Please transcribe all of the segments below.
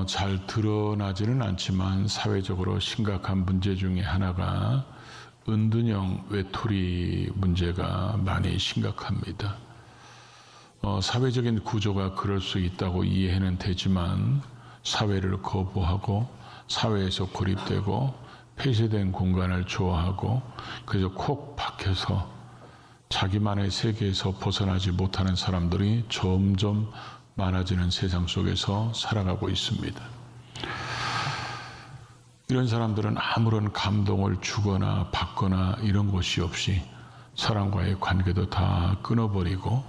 잘 드러나지는 않지만 사회적으로 심각한 문제 중에 하나가 은둔형 외톨이 문제가 많이 심각합니다. 사회적인 구조가 그럴 수 있다고 이해는 되지만 사회를 거부하고 사회에서 고립되고 폐쇄된 공간을 좋아하고 그래서 콕 박혀서 자기만의 세계에서 벗어나지 못하는 사람들이 점점 많아지는 세상 속에서 살아가고 있습니다. 이런 사람들은 아무런 감동을 주거나 받거나 이런 것이 없이 사람과의 관계도 다 끊어버리고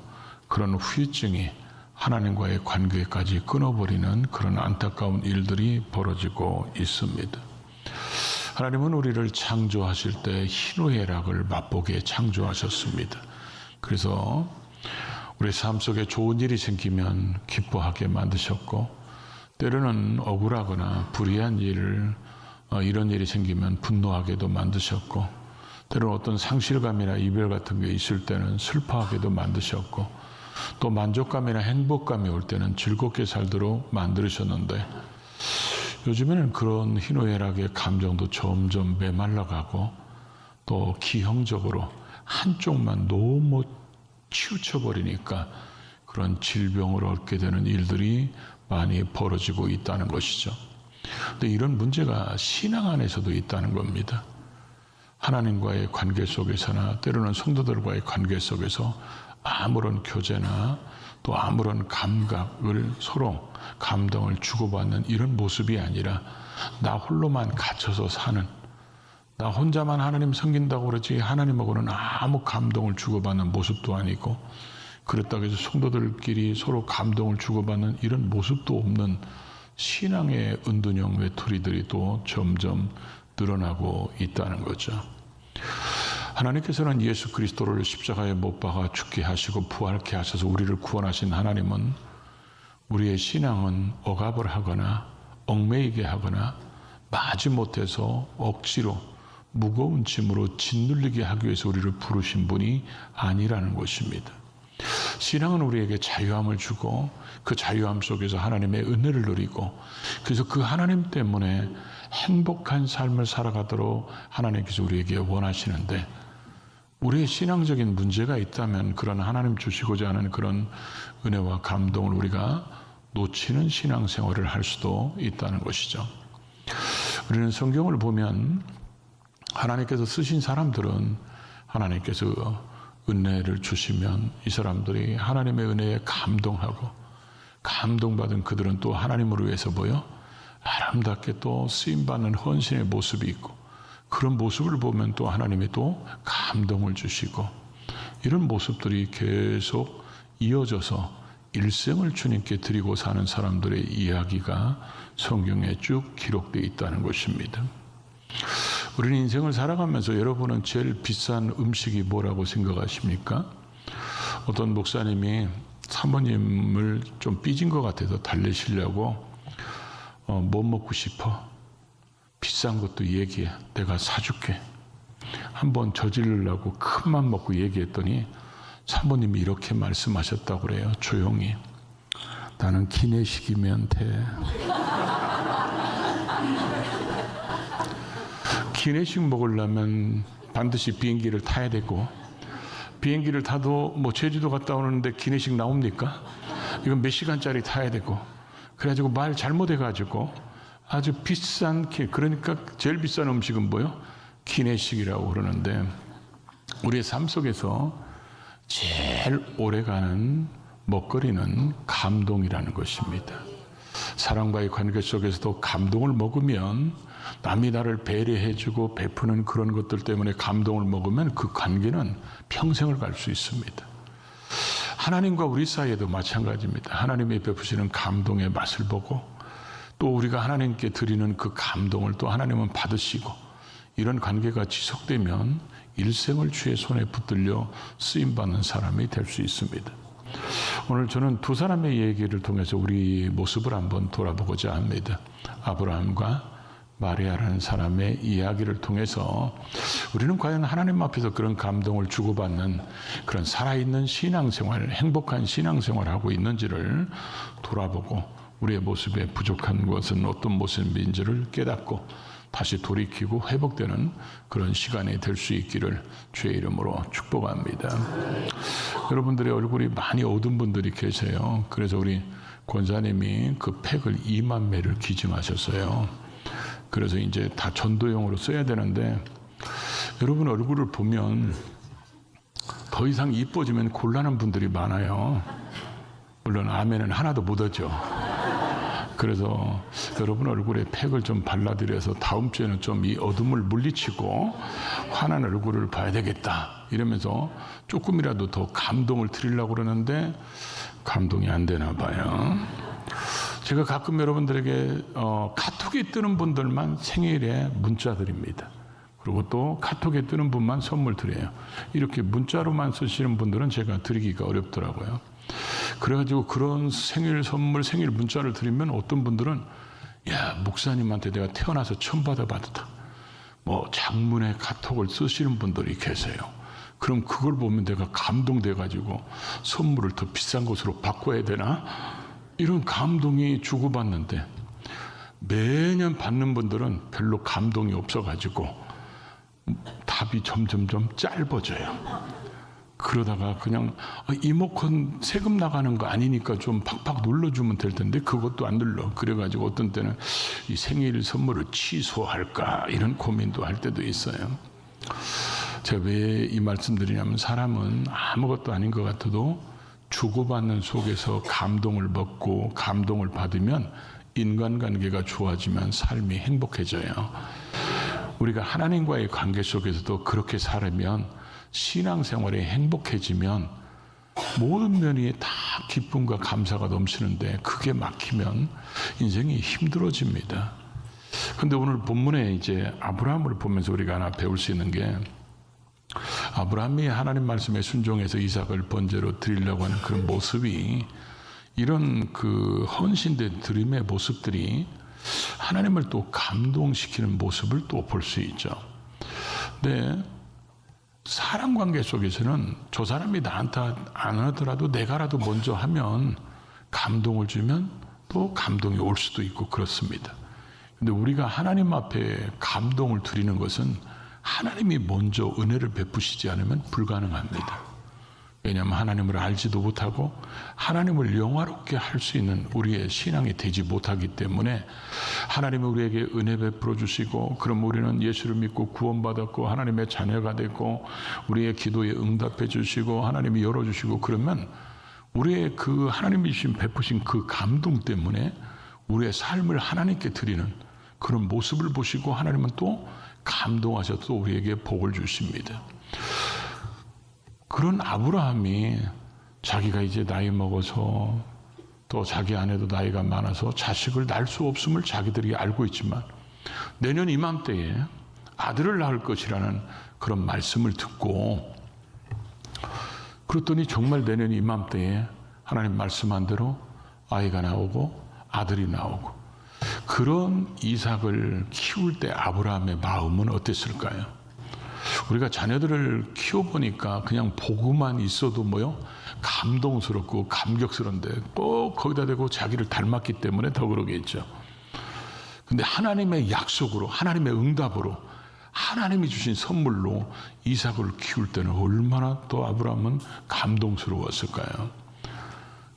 그런 후유증이 하나님과의 관계까지 끊어버리는 그런 안타까운 일들이 벌어지고 있습니다. 하나님은 우리를 창조하실 때 희노애락을 맛보게 창조하셨습니다. 그래서 우리 삶 속에 좋은 일이 생기면 기뻐하게 만드셨고 때로는 억울하거나 불의한 일을 이런 일이 생기면 분노하게도 만드셨고 때로는 어떤 상실감이나 이별 같은 게 있을 때는 슬퍼하게도 만드셨고 또 만족감이나 행복감이 올 때는 즐겁게 살도록 만들으셨는데 요즘에는 그런 희노애락의 감정도 점점 메말라가고 또 기형적으로 한쪽만 너무 치우쳐버리니까 그런 질병을 얻게 되는 일들이 많이 벌어지고 있다는 것이죠. 근데 이런 문제가 신앙 안에서도 있다는 겁니다. 하나님과의 관계 속에서나 때로는 성도들과의 관계 속에서 아무런 교제나 또 아무런 감각을 서로 감동을 주고받는 이런 모습이 아니라 나 홀로만 갇혀서 사는 나 혼자만 하나님 섬긴다고 그러지 하나님하고는 아무 감동을 주고받는 모습도 아니고 그렇다고 해서 성도들끼리 서로 감동을 주고받는 이런 모습도 없는 신앙의 은둔형 외톨이들이 또 점점 늘어나고 있다는 거죠. 하나님께서는 예수 그리스도를 십자가에 못 박아 죽게 하시고 부활케 하셔서 우리를 구원하신 하나님은 우리의 신앙은 억압을 하거나 얽매이게 하거나 마지못해서 억지로 무거운 짐으로 짓눌리게 하기 위해서 우리를 부르신 분이 아니라는 것입니다. 신앙은 우리에게 자유함을 주고 그 자유함 속에서 하나님의 은혜를 누리고 그래서 그 하나님 때문에 행복한 삶을 살아가도록 하나님께서 우리에게 원하시는데 우리의 신앙적인 문제가 있다면 그런 하나님 주시고자 하는 그런 은혜와 감동을 우리가 놓치는 신앙생활을 할 수도 있다는 것이죠. 우리는 성경을 보면 하나님께서 쓰신 사람들은 하나님께서 은혜를 주시면 이 사람들이 하나님의 은혜에 감동하고 감동받은 그들은 또 하나님을 위해서 아름답게 또 쓰임받는 헌신의 모습이 있고 그런 모습을 보면 또 하나님이 또 감동을 주시고 이런 모습들이 계속 이어져서 일생을 주님께 드리고 사는 사람들의 이야기가 성경에 쭉 기록되어 있다는 것입니다. 우리는 인생을 살아가면서 여러분은 제일 비싼 음식이 뭐라고 생각하십니까? 어떤 목사님이 사모님을 좀 삐진 것 같아서 달래시려고 뭐 먹고 싶어? 비싼 것도 얘기해. 내가 사줄게. 한번 저지르려고 큰맘 먹고 얘기했더니 사모님이 이렇게 말씀하셨다고 그래요. 조용히. 나는 기내식이면 돼. 기내식 먹으려면 반드시 비행기를 타야 되고 비행기를 타도 제주도 갔다 오는데 기내식 나옵니까? 이건 몇 시간짜리 타야 되고 그래가지고 말 잘못해가지고 아주 비싼 그러니까 제일 비싼 음식은 기내식이라고 그러는데 우리의 삶 속에서 제일 오래가는 먹거리는 감동이라는 것입니다. 사람과의 관계 속에서도 감동을 먹으면 남이 나를 배려해주고 베푸는 그런 것들 때문에 감동을 먹으면 그 관계는 평생을 갈 수 있습니다. 하나님과 우리 사이에도 마찬가지입니다. 하나님이 베푸시는 감동의 맛을 보고 또 우리가 하나님께 드리는 그 감동을 또 하나님은 받으시고 이런 관계가 지속되면 일생을 주의 손에 붙들려 쓰임받는 사람이 될 수 있습니다. 오늘 저는 두 사람의 얘기를 통해서 우리 모습을 한번 돌아보고자 합니다. 아브라함과 마리아라는 사람의 이야기를 통해서 우리는 과연 하나님 앞에서 그런 감동을 주고받는 그런 살아있는 신앙생활, 행복한 신앙생활을 하고 있는지를 돌아보고 우리의 모습에 부족한 것은 어떤 모습인지를 깨닫고 다시 돌이키고 회복되는 그런 시간이 될 수 있기를 주의 이름으로 축복합니다. 여러분들의 얼굴이 많이 어두운 분들이 계세요. 그래서 우리 권사님이 그 팩을 2만 매를 기증하셨어요. 그래서 이제 다 전도용으로 써야 되는데 여러분 얼굴을 보면 더 이상 이뻐지면 곤란한 분들이 많아요. 물론 아멘은 하나도 못 하죠. 그래서 여러분 얼굴에 팩을 좀 발라드려서 다음 주에는 좀 이 어둠을 물리치고 환한 얼굴을 봐야 되겠다 이러면서 조금이라도 더 감동을 드리려고 그러는데 감동이 안 되나 봐요. 제가 가끔 여러분들에게 카톡에 뜨는 분들만 생일에 문자 드립니다. 그리고 또 카톡에 뜨는 분만 선물 드려요. 이렇게 문자로만 쓰시는 분들은 제가 드리기가 어렵더라고요. 그래가지고 그런 생일 선물, 생일 문자를 드리면 어떤 분들은 야, 목사님한테 내가 태어나서 처음 받아봤다. 뭐 장문의 카톡을 쓰시는 분들이 계세요. 그럼 그걸 보면 내가 감동돼가지고 선물을 더 비싼 것으로 바꿔야 되나? 이런 감동이 주고받는데 매년 받는 분들은 별로 감동이 없어가지고 답이 점점점 짧아져요. 그러다가 그냥 이모컨 세금 나가는 거 아니니까 좀 팍팍 눌러주면 될 텐데 그것도 안 눌러. 그래가지고 어떤 때는 이 생일 선물을 취소할까 이런 고민도 할 때도 있어요. 제가 왜 이 말씀 드리냐면 사람은 아무것도 아닌 것 같아도 주고받는 속에서 감동을 먹고 감동을 받으면 인간관계가 좋아지면 삶이 행복해져요. 우리가 하나님과의 관계 속에서도 그렇게 살면 신앙생활이 행복해지면 모든 면이 다 기쁨과 감사가 넘치는데 그게 막히면 인생이 힘들어집니다. 근데 오늘 본문에 이제 아브라함을 보면서 우리가 하나 배울 수 있는 게 아브라함이 하나님 말씀에 순종해서 이삭을 번제로 드리려고 하는 그런 모습이 이런 그 헌신된 드림의 모습들이 하나님을 또 감동시키는 모습을 또 볼 수 있죠. 근데 사람 관계 속에서는 저 사람이 나한테 안 하더라도 내가라도 먼저 하면 감동을 주면 또 감동이 올 수도 있고 그렇습니다. 근데 우리가 하나님 앞에 감동을 드리는 것은 하나님이 먼저 은혜를 베푸시지 않으면 불가능합니다. 왜냐하면 하나님을 알지도 못하고 하나님을 영화롭게 할 수 있는 우리의 신앙이 되지 못하기 때문에 하나님은 우리에게 은혜 베풀어 주시고 그럼 우리는 예수를 믿고 구원받았고 하나님의 자녀가 되고 우리의 기도에 응답해 주시고 하나님이 열어주시고 그러면 우리의 그 하나님이 주신 베푸신 그 감동 때문에 우리의 삶을 하나님께 드리는 그런 모습을 보시고 하나님은 또 감동하셔서 또 우리에게 복을 주십니다. 그런 아브라함이 자기가 이제 나이 먹어서 또 자기 아내도 나이가 많아서 자식을 낳을 수 없음을 자기들이 알고 있지만 내년 이맘때에 아들을 낳을 것이라는 그런 말씀을 듣고 그랬더니 정말 내년 이맘때에 하나님 말씀한 대로 아이가 나오고 아들이 나오고 그런 이삭을 키울 때 아브라함의 마음은 어땠을까요? 우리가 자녀들을 키워보니까 그냥 보고만 있어도 감동스럽고 감격스러운데 꼭 거기다 대고 자기를 닮았기 때문에 더 그러겠죠. 근데 하나님의 약속으로 하나님의 응답으로 하나님이 주신 선물로 이삭을 키울 때는 얼마나 또 아브라함은 감동스러웠을까요?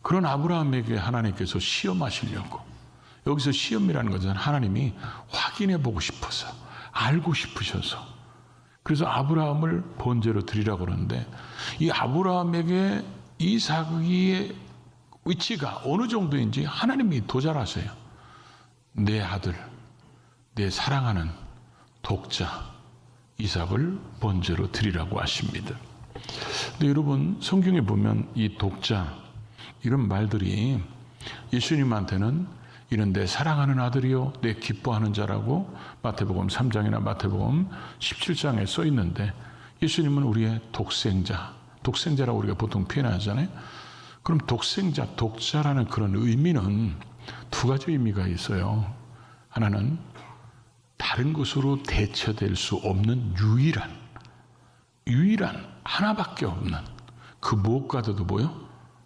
그런 아브라함에게 하나님께서 시험하시려고 여기서 시험이라는 것은 하나님이 확인해 보고 싶어서 알고 싶으셔서 그래서 아브라함을 번제로 드리라고 그러는데 이 아브라함에게 이삭의 위치가 어느 정도인지 하나님이 더 잘 아세요. 내 아들, 내 사랑하는 독자 이삭을 번제로 드리라고 하십니다. 근데 여러분 성경에 보면 이 독자 이런 말들이 예수님한테는 이는 내 사랑하는 아들이요 내 기뻐하는 자라고 마태복음 3장이나 마태복음 17장에 써 있는데 예수님은 우리의 독생자라고 우리가 보통 표현하잖아요. 그럼 독생자, 독자라는 그런 의미는 두 가지 의미가 있어요. 하나는 다른 것으로 대체될 수 없는 유일한 하나밖에 없는 그 무엇과도 뭐요?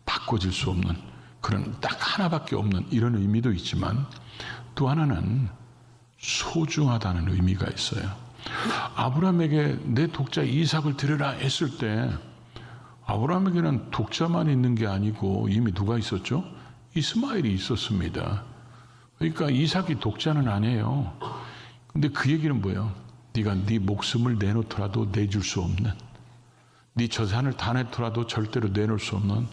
바꿔질 수 없는 그런 딱 하나밖에 없는 이런 의미도 있지만 또 하나는 소중하다는 의미가 있어요. 아브라함에게 내 독자 이삭을 드려라 했을 때 아브라함에게는 독자만 있는 게 아니고 이미 누가 있었죠? 이스마엘이 있었습니다. 그러니까 이삭이 독자는 아니에요. 근데 그 얘기는 뭐예요? 네가 네 목숨을 내놓더라도 내줄 수 없는, 네 재산을 다 내더라도 절대로 내놓을 수 없는,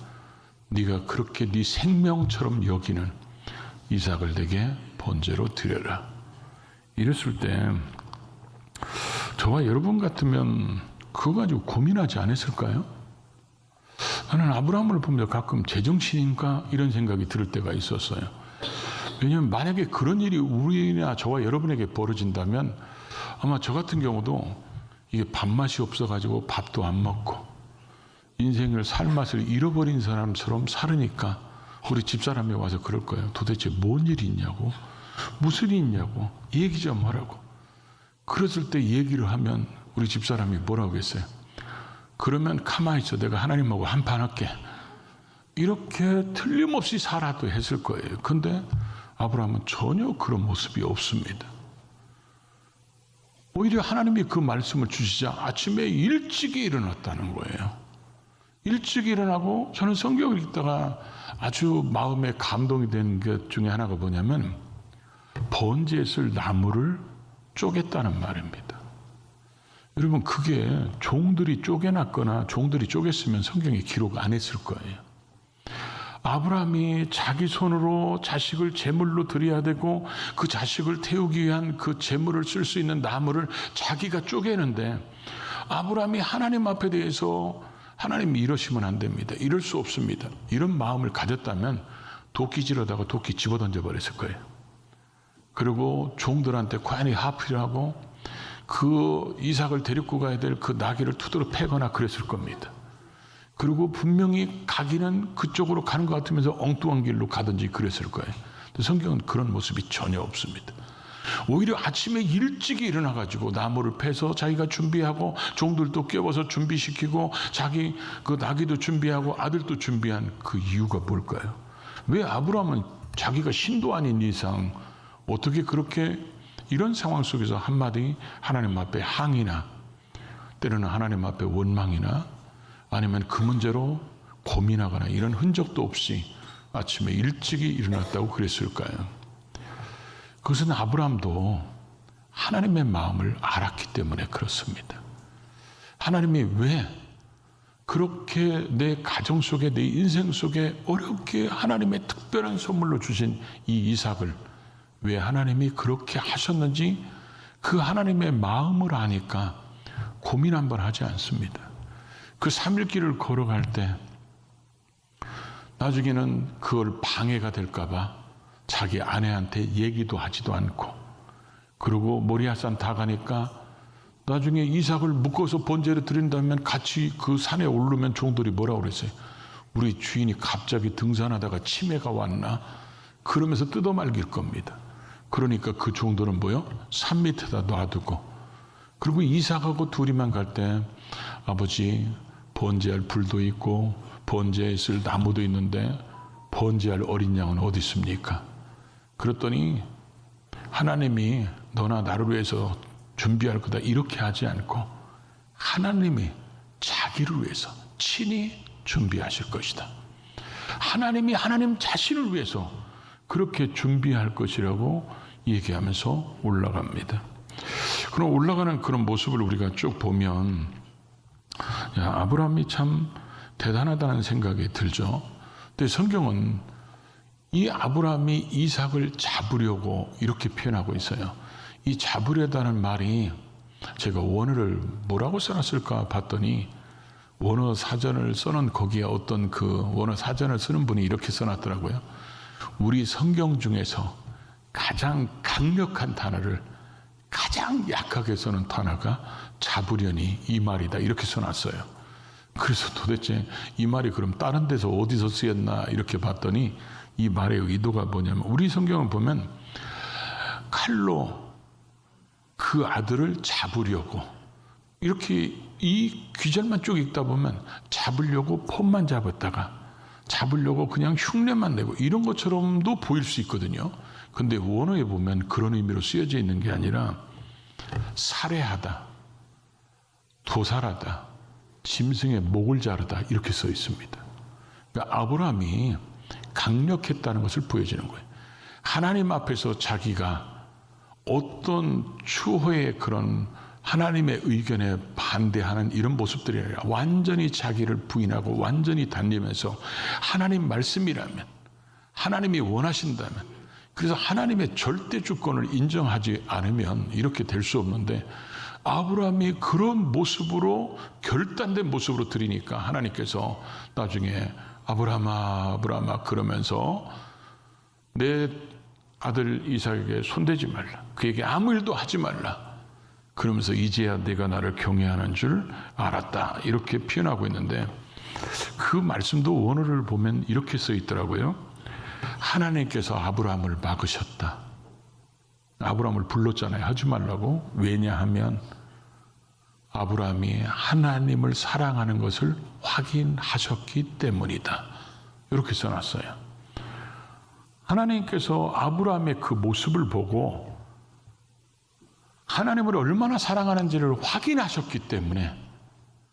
네가 그렇게 네 생명처럼 여기는 이삭을 내게 번제로 드려라. 이랬을 때 저와 여러분 같으면 그거 가지고 고민하지 않았을까요? 나는 아브라함을 보면서 가끔 제정신인가 이런 생각이 들 때가 있었어요. 왜냐하면 만약에 그런 일이 우리나 저와 여러분에게 벌어진다면 아마 저 같은 경우도 이게 밥맛이 없어가지고 밥도 안 먹고 인생을 살 맛을 잃어버린 사람처럼 살으니까 우리 집사람이 와서 그럴 거예요. 도대체 뭔 일이 있냐고, 무슨 일이 있냐고, 얘기 좀 하라고. 그랬을 때 얘기를 하면 우리 집사람이 뭐라고 하겠어요? 그러면 가만히 있어, 내가 하나님하고 한판 할게. 이렇게 틀림없이 살아도 했을 거예요. 근데 아브라함은 전혀 그런 모습이 없습니다. 오히려 하나님이 그 말씀을 주시자 아침에 일찍이 일어났다는 거예요. 일찍 일어나고, 저는 성경을 읽다가 아주 마음에 감동이 된 것 중에 하나가 뭐냐면 번제에 쓸 나무를 쪼갰다는 말입니다. 여러분, 그게 종들이 쪼개놨거나 종들이 쪼갰으면 성경에 기록 안 했을 거예요. 아브라함이 자기 손으로 자식을 제물로 드려야 되고 그 자식을 태우기 위한 그 제물을 쓸 수 있는 나무를 자기가 쪼개는데, 아브라함이 하나님 앞에 대해서 하나님이 이러시면 안 됩니다, 이럴 수 없습니다, 이런 마음을 가졌다면 도끼질하다가 도끼 집어던져 버렸을 거예요. 그리고 종들한테 관이 하필하고 그 이삭을 데리고 가야 될 그 나귀를 두드러 패거나 그랬을 겁니다. 그리고 분명히 가기는 그쪽으로 가는 것 같으면서 엉뚱한 길로 가든지 그랬을 거예요. 근데 성경은 그런 모습이 전혀 없습니다. 오히려 아침에 일찍이 일어나가지고 나무를 패서 자기가 준비하고 종들도 깨워서 준비시키고 자기 그 나귀도 준비하고 아들도 준비한 그 이유가 뭘까요? 왜 아브라함은 자기가 신도 아닌 이상 어떻게 그렇게 이런 상황 속에서 한마디 하나님 앞에 항의나 때로는 하나님 앞에 원망이나 아니면 그 문제로 고민하거나 이런 흔적도 없이 아침에 일찍이 일어났다고 그랬을까요? 그것은 아브라함도 하나님의 마음을 알았기 때문에 그렇습니다. 하나님이 왜 그렇게 내 가정 속에, 내 인생 속에 어렵게 하나님의 특별한 선물로 주신 이 이삭을 왜 하나님이 그렇게 하셨는지 그 하나님의 마음을 아니까 고민 한번 하지 않습니다. 그 3일 길을 걸어갈 때 나중에는 그걸 방해가 될까 봐 자기 아내한테 얘기도 하지도 않고, 그리고 모리아산 다 가니까 나중에 이삭을 묶어서 번제를 드린다면 같이 그 산에 오르면 종들이 뭐라고 그랬어요? 우리 주인이 갑자기 등산하다가 치매가 왔나? 그러면서 뜯어말길 겁니다. 그러니까 그 종들은 뭐요? 산 밑에다 놔두고, 그리고 이삭하고 둘이만 갈 때 아버지 번제할 불도 있고 번제에 쓸 나무도 있는데 번제할 어린 양은 어디 있습니까? 그랬더니 하나님이 너나 나를 위해서 준비할 거다 이렇게 하지 않고 하나님이 자기를 위해서 친히 준비하실 것이다. 하나님이 하나님 자신을 위해서 그렇게 준비할 것이라고 얘기하면서 올라갑니다. 그럼 올라가는 그런 모습을 우리가 쭉 보면 아브라함이 참 대단하다는 생각이 들죠. 근데 성경은 이 아브라함이 이삭을 잡으려고 이렇게 표현하고 있어요. 이 잡으려다는 말이 제가 원어를 뭐라고 써놨을까 봤더니 원어 사전을 써놓은 거기에 어떤 그 원어 사전을 쓰는 분이 이렇게 써놨더라고요. 우리 성경 중에서 가장 강력한 단어를 가장 약하게 쓰는 단어가 잡으려니 이 말이다 이렇게 써놨어요. 그래서 도대체 이 말이 그럼 다른 데서 어디서 쓰였나 이렇게 봤더니 이 말의 의도가 뭐냐면 우리 성경을 보면 칼로 그 아들을 잡으려고 이렇게 이 귀절만 쭉 읽다 보면 잡으려고 폰만 잡았다가 잡으려고 그냥 흉내만 내고 이런 것처럼도 보일 수 있거든요. 근데 원어에 보면 그런 의미로 쓰여져 있는 게 아니라 살해하다, 도살하다, 짐승의 목을 자르다 이렇게 써 있습니다. 그러니까 아브라함이 강력했다는 것을 보여주는 거예요. 하나님 앞에서 자기가 어떤 추호의 그런 하나님의 의견에 반대하는 이런 모습들이 아니라 완전히 자기를 부인하고 완전히 단념해서 하나님 말씀이라면, 하나님이 원하신다면, 그래서 하나님의 절대 주권을 인정하지 않으면 이렇게 될 수 없는데 아브라함이 그런 모습으로 결단된 모습으로 드리니까 하나님께서 나중에 아브라함아 아브라함아 그러면서 내 아들 이삭에게 손대지 말라, 그에게 아무 일도 하지 말라, 그러면서 이제야 내가 나를 경외하는 줄 알았다 이렇게 표현하고 있는데 그 말씀도 원어를 보면 이렇게 써 있더라고요. 하나님께서 아브라함을 막으셨다. 아브라함을 불렀잖아요. 하지 말라고. 왜냐하면 아브라함이 하나님을 사랑하는 것을 확인하셨기 때문이다. 이렇게 써놨어요. 하나님께서 아브라함의 그 모습을 보고 하나님을 얼마나 사랑하는지를 확인하셨기 때문에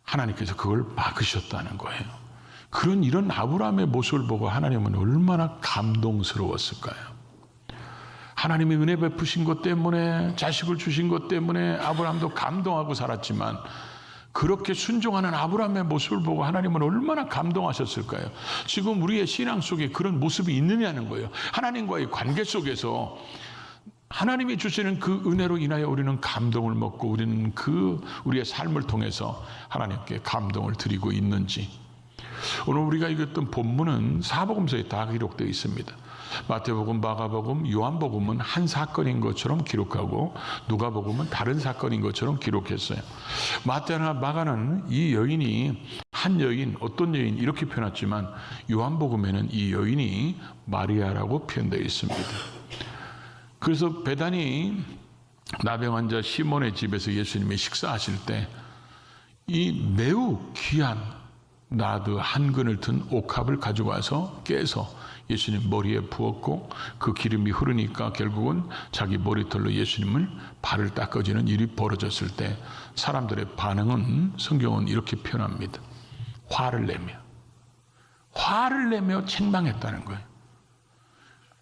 하나님께서 그걸 막으셨다는 거예요. 이런 아브라함의 모습을 보고 하나님은 얼마나 감동스러웠을까요? 하나님이 은혜 베푸신 것 때문에, 자식을 주신 것 때문에 아브라함도 감동하고 살았지만 그렇게 순종하는 아브라함의 모습을 보고 하나님은 얼마나 감동하셨을까요? 지금 우리의 신앙 속에 그런 모습이 있느냐는 거예요. 하나님과의 관계 속에서 하나님이 주시는 그 은혜로 인하여 우리는 감동을 먹고 우리는 우리의 삶을 통해서 하나님께 감동을 드리고 있는지. 오늘 우리가 읽었던 본문은 사복음서에 다 기록되어 있습니다. 마태복음, 마가복음, 요한복음은 한 사건인 것처럼 기록하고 누가복음은 다른 사건인 것처럼 기록했어요. 마태나 마가는 이 여인이 한 여인, 어떤 여인 이렇게 표현했지만 요한복음에는 이 여인이 마리아라고 표현되어 있습니다. 그래서 베다니 나병 환자 시몬의 집에서 예수님이 식사하실 때 이 매우 귀한 나드 한 근을 든 옥합을 가져와서 깨서 예수님 머리에 부었고 그 기름이 흐르니까 결국은 자기 머리털로 예수님을 발을 닦아주는 일이 벌어졌을 때 사람들의 반응은 성경은 이렇게 표현합니다. 화를 내며 책망했다는 거예요.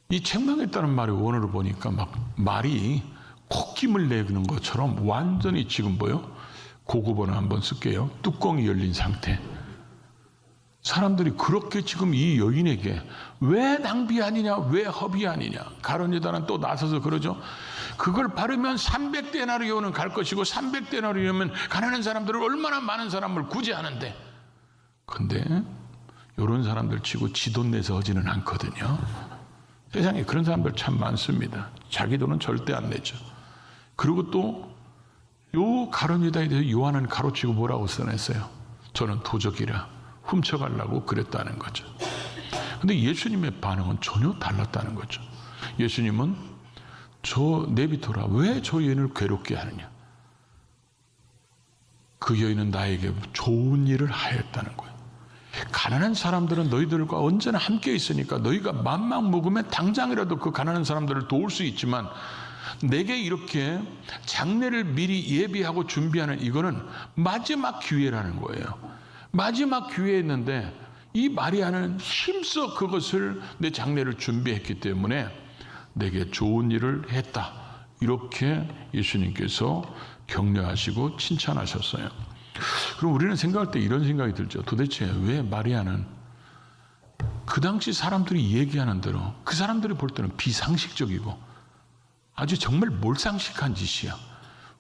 이 책망했다는 말의 원어를 보니까 막 말이 콧김을 내는 것처럼 완전히 지금 고급어는 한번 쓸게요. 뚜껑이 열린 상태. 사람들이 그렇게 지금 이 여인에게 왜 낭비 아니냐, 왜 허비 아니냐. 가룟유다는 또 나서서 그러죠. 그걸 바르면 300데나리온은 갈 것이고 300데나리온이면 가난한 사람들을 얼마나 많은 사람을 구제하는데. 근데 이런 사람들 치고 지 돈 내서 하지는 않거든요. 세상에 그런 사람들 참 많습니다. 자기 돈은 절대 안 내죠. 그리고 또 요 가룟유다에 대해서 요한은 가로치고 뭐라고 써냈어요? 저는 도적이라 훔쳐가려고 그랬다는 거죠. 근데 예수님의 반응은 전혀 달랐다는 거죠. 예수님은 저 내비둬라. 왜 저 여인을 괴롭게 하느냐? 그 여인은 나에게 좋은 일을 하였다는 거예요. 가난한 사람들은 너희들과 언제나 함께 있으니까 너희가 맘만 먹으면 당장이라도 그 가난한 사람들을 도울 수 있지만 내게 이렇게 장례를 미리 예비하고 준비하는 이거는 마지막 기회라는 거예요. 마지막 기회였는데 이 마리아는 힘써 그것을 내 장례를 준비했기 때문에 내게 좋은 일을 했다. 이렇게 예수님께서 격려하시고 칭찬하셨어요. 그럼 우리는 생각할 때 이런 생각이 들죠. 도대체 왜 마리아는 그 당시 사람들이 얘기하는 대로 그 사람들이 볼 때는 비상식적이고 아주 정말 몰상식한 짓이야.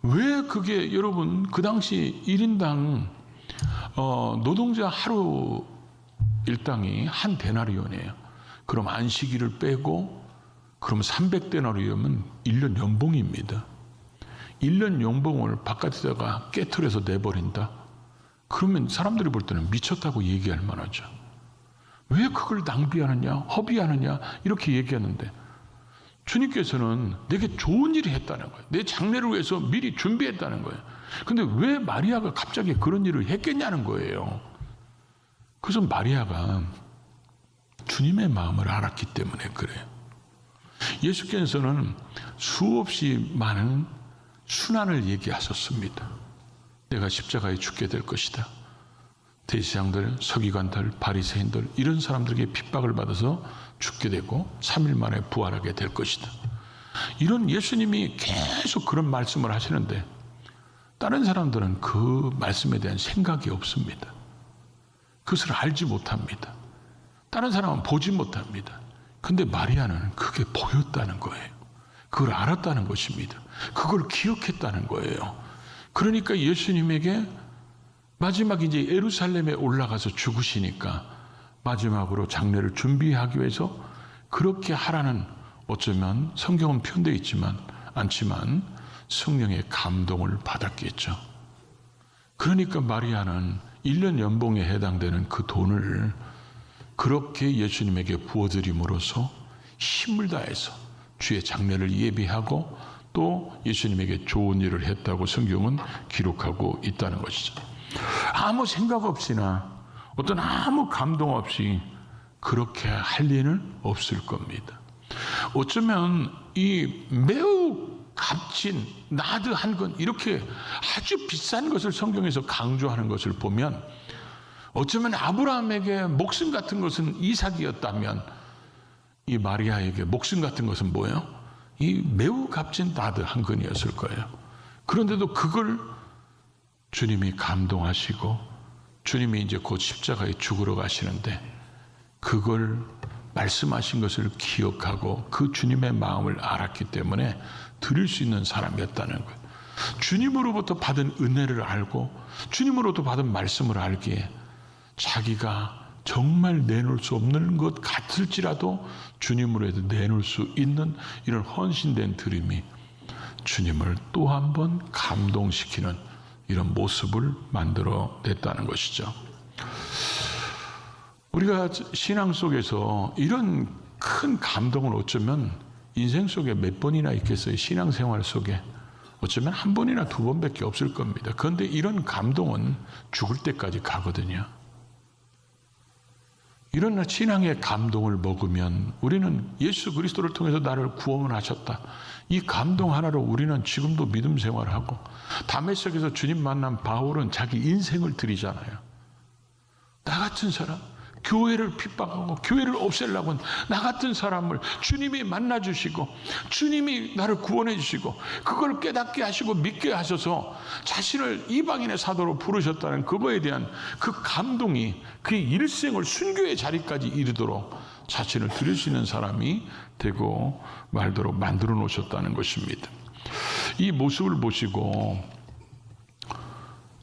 왜 그게 여러분 그 당시 1인당 노동자 하루 일당이 한 데나리온이에요. 그럼 안식일을 빼고 그럼 300데나리온이면 1년 연봉입니다. 1년 연봉을 바깥에다가 깨트려서 내버린다? 그러면 사람들이 볼 때는 미쳤다고 얘기할 만하죠. 왜 그걸 낭비하느냐, 허비하느냐 이렇게 얘기하는데 주님께서는 내게 좋은 일을 했다는 거예요. 내 장례를 위해서 미리 준비했다는 거예요. 근데 왜 마리아가 갑자기 그런 일을 했겠냐는 거예요. 그래서 마리아가 주님의 마음을 알았기 때문에 그래요. 예수께서는 수없이 많은 순환을 얘기하셨습니다. 내가 십자가에 죽게 될 것이다. 대제사장들, 서기관들, 바리새인들 이런 사람들에게 핍박을 받아서 죽게 되고 3일 만에 부활하게 될 것이다. 이런 예수님이 계속 그런 말씀을 하시는데 다른 사람들은 그 말씀에 대한 생각이 없습니다. 그것을 알지 못합니다. 다른 사람은 보지 못합니다. 근데 마리아는 그게 보였다는 거예요. 그걸 알았다는 것입니다. 그걸 기억했다는 거예요. 그러니까 예수님에게 마지막 이제 예루살렘에 올라가서 죽으시니까 마지막으로 장례를 준비하기 위해서 그렇게 하라는, 어쩌면 성경은 표현되어 있지만 않지만 성령의 감동을 받았겠죠. 그러니까 마리아는 1년 연봉에 해당되는 그 돈을 그렇게 예수님에게 부어드림으로써 힘을 다해서 주의 장례를 예비하고 또 예수님에게 좋은 일을 했다고 성경은 기록하고 있다는 것이죠. 아무 생각 없이나 어떤 아무 감동 없이 그렇게 할 리는 없을 겁니다. 어쩌면 이 매우 값진 나드한 건, 이렇게 아주 비싼 것을 성경에서 강조하는 것을 보면 어쩌면 아브라함에게 목숨 같은 것은 이삭이었다면 이 마리아에게 목숨 같은 것은 뭐예요? 이 매우 값진 나드 한 근이었을 거예요. 그런데도 그걸 주님이 감동하시고 주님이 이제 곧 십자가에 죽으러 가시는데 그걸 말씀하신 것을 기억하고 그 주님의 마음을 알았기 때문에 드릴 수 있는 사람이었다는 거예요. 주님으로부터 받은 은혜를 알고 주님으로부터 받은 말씀을 알기에 자기가 정말 내놓을 수 없는 것 같을지라도 주님으로 해도 내놓을 수 있는 이런 헌신된 드림이 주님을 또 한 번 감동시키는 이런 모습을 만들어 냈다는 것이죠. 우리가 신앙 속에서 이런 큰 감동을 어쩌면 인생 속에 몇 번이나 있겠어요. 신앙생활 속에 어쩌면 한 번이나 두 번밖에 없을 겁니다. 그런데 이런 감동은 죽을 때까지 가거든요. 이런 신앙의 감동을 먹으면 우리는 예수 그리스도를 통해서 나를 구원하셨다. 이 감동 하나로 우리는 지금도 믿음 생활하고, 다메섹에서 주님 만난 바울은 자기 인생을 드리잖아요. 나 같은 사람, 교회를 핍박하고 교회를 없애려고 한 나 같은 사람을 주님이 만나주시고 주님이 나를 구원해 주시고 그걸 깨닫게 하시고 믿게 하셔서 자신을 이방인의 사도로 부르셨다는 그거에 대한 그 감동이 그의 일생을 순교의 자리까지 이르도록 자신을 드릴 수 있는 사람이 되고 말도록 만들어 놓으셨다는 것입니다. 이 모습을 보시고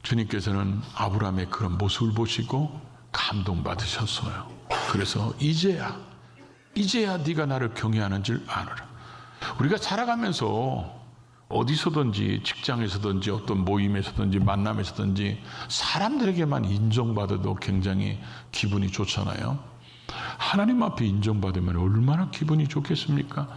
주님께서는 아브라함의 그런 모습을 보시고 감동받으셨어요. 그래서 이제야 네가 나를 경외하는 줄 아노라. 우리가 살아가면서 어디서든지 직장에서든지 어떤 모임에서든지 만남에서든지 사람들에게만 인정받아도 굉장히 기분이 좋잖아요. 하나님 앞에 인정받으면 얼마나 기분이 좋겠습니까?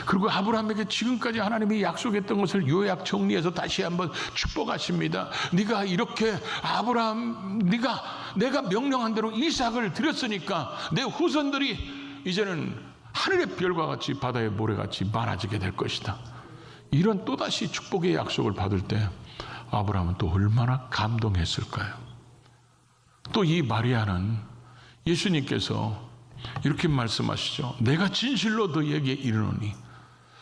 그리고 아브라함에게 지금까지 하나님이 약속했던 것을 요약 정리해서 다시 한번 축복하십니다. 네가 이렇게 아브라함, 내가 명령한 대로 이삭을 드렸으니까 내 후손들이 이제는 하늘의 별과 같이 바다의 모래같이 많아지게 될 것이다. 이런 또다시 축복의 약속을 받을 때 아브라함은 또 얼마나 감동했을까요? 또 이 마리아는 예수님께서 이렇게 말씀하시죠. 내가 진실로 너희에게 이르노니,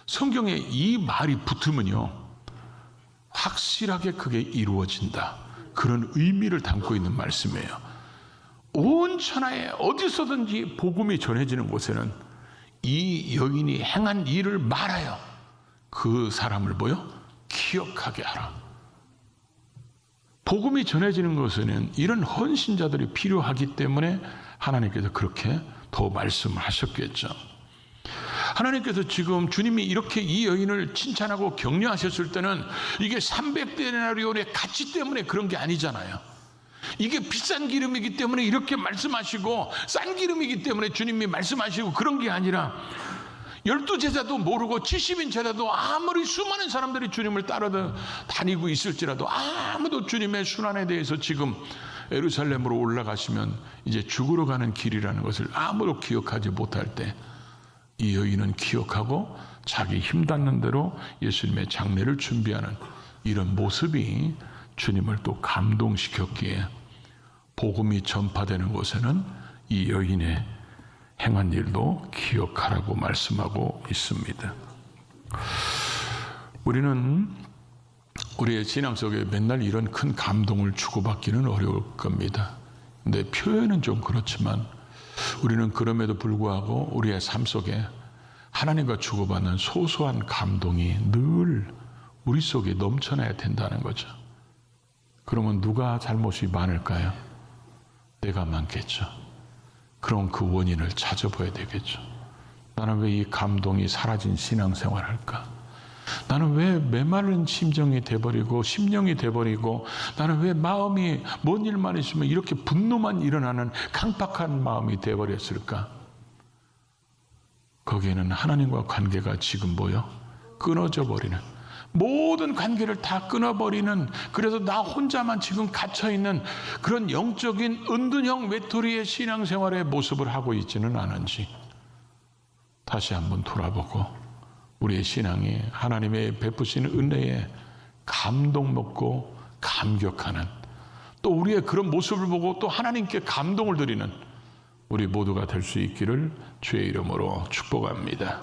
성경에 이 말이 붙으면요 확실하게 그게 이루어진다, 그런 의미를 담고 있는 말씀이에요. 온 천하에 어디서든지 복음이 전해지는 곳에는 이 여인이 행한 일을 말하여 그 사람을 기억하게 하라. 복음이 전해지는 것에는 이런 헌신자들이 필요하기 때문에 하나님께서 그렇게 더 말씀하셨겠죠. 하나님께서 지금 주님이 이렇게 이 여인을 칭찬하고 격려하셨을 때는 이게 300데나리온의 가치 때문에 그런 게 아니잖아요. 이게 비싼 기름이기 때문에 이렇게 말씀하시고 싼 기름이기 때문에 주님이 말씀하시고 그런 게 아니라 12 제자도 모르고 70인 제자도 아무리 수많은 사람들이 주님을 따라다니고 있을지라도 아무도 주님의 순환에 대해서 지금 예루살렘으로 올라가시면 이제 죽으러 가는 길이라는 것을 아무도 기억하지 못할 때 이 여인은 기억하고 자기 힘 닿는 대로 예수님의 장례를 준비하는 이런 모습이 주님을 또 감동시켰기에 복음이 전파되는 곳에는 이 여인의 행한 일도 기억하라고 말씀하고 있습니다. 우리는 우리의 신앙 속에 맨날 이런 큰 감동을 주고받기는 어려울 겁니다. 근데 표현은 좀 그렇지만 우리는 그럼에도 불구하고 우리의 삶 속에 하나님과 주고받는 소소한 감동이 늘 우리 속에 넘쳐나야 된다는 거죠. 그러면 누가 잘못이 많을까요? 내가 많겠죠. 그럼 그 원인을 찾아봐야 되겠죠. 나는 왜 이 감동이 사라진 신앙생활을 할까? 나는 왜 메마른 심정이 돼버리고 심령이 돼버리고 나는 왜 마음이 뭔 일만 있으면 이렇게 분노만 일어나는 강팍한 마음이 돼버렸을까? 거기에는 하나님과 관계가 지금 끊어져 버리는, 모든 관계를 다 끊어버리는, 그래서 나 혼자만 지금 갇혀있는 그런 영적인 은둔형 외톨이의 신앙생활의 모습을 하고 있지는 않은지 다시 한번 돌아보고 우리의 신앙이 하나님의 베푸시는 은혜에 감동 먹고 감격하는, 또 우리의 그런 모습을 보고 또 하나님께 감동을 드리는 우리 모두가 될 수 있기를 주의 이름으로 축복합니다.